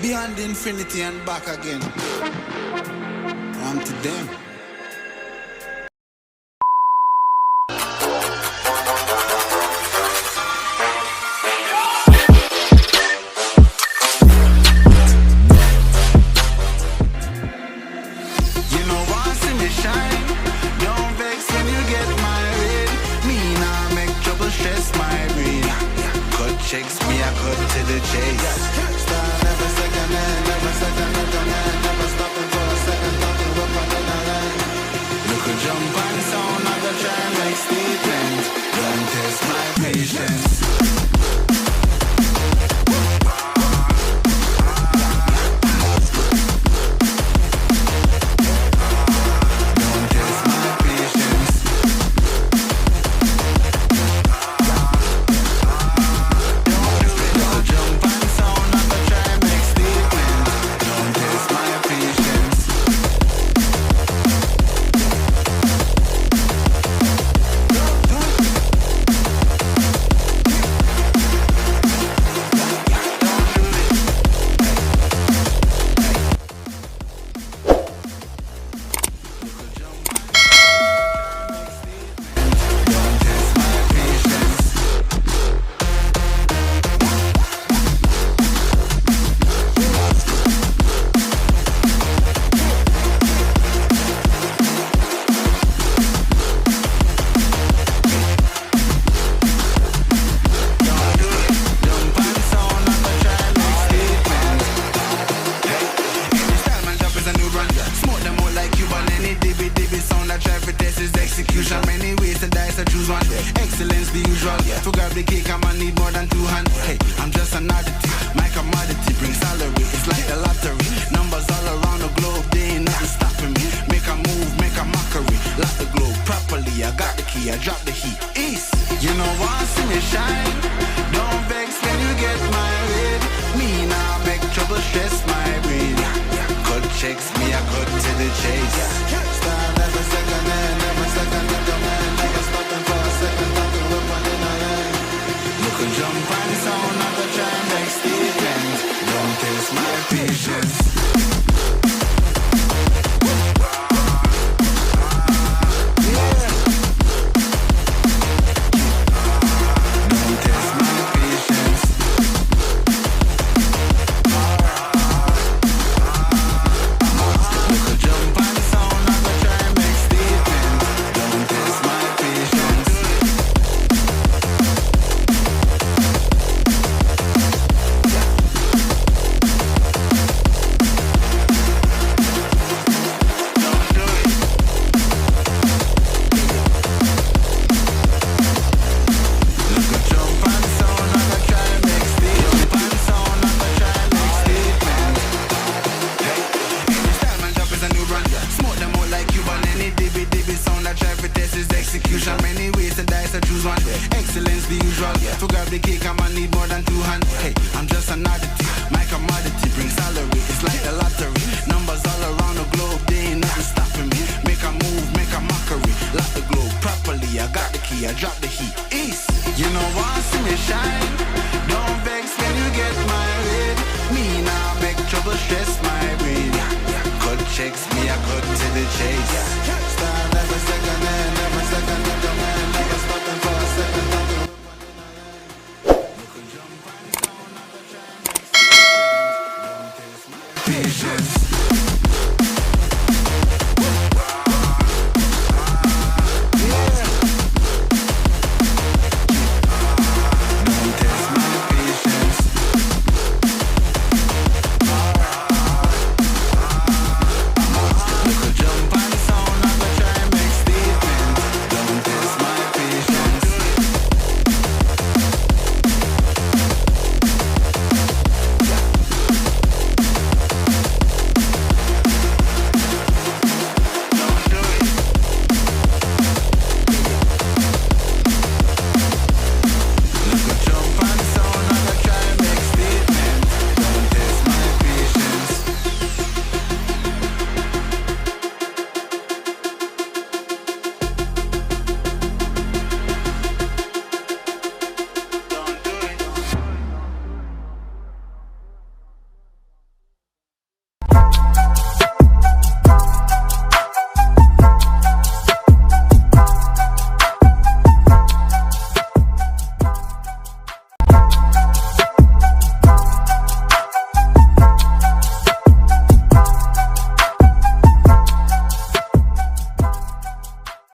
beyond infinity and back again. On to them. You know once in the shine, don't vex when you get married. Me nah make trouble stress my brain. Cut checks me, I cut to the chase. Start never second hand, never second hand, never stopping for a second, talking up on the line. Look a jump and sound, I go try and make statements. Don't test my patience. Many ways to dice, I choose one. Excellence the usual. To grab the cake, I'ma need more than 2 hands. Hey, I'm just an oddity. My commodity brings salary. It's like the lottery. Numbers all around the globe, they ain't nothing stopping me. Make a move, make a mockery. Lock the globe properly. I got the key, I drop the heat. East. You know once in the shine, don't vex when you get married. Me now make trouble stress my brain. Cut checks me, I cut to the chase. Start never second hand, never second hand, never stopping for a second, talking up on the line. Look a jump and sound, I go try and make statements. Don't test my patience. Many ways to dice, I choose one. Excellence the usual. To grab the cake, I'ma need more than 2 hands. Hey, I'm just an oddity. My commodity brings salary. It's like the lottery. Numbers all around the globe, they ain't nothing stopping me. Make a move, make a mockery. Lock the globe properly. I got the key, I drop the heat. East. You know once in the shine, don't vex when you get married. Me now make trouble stress my brain. Cut checks me, I cut to the chase.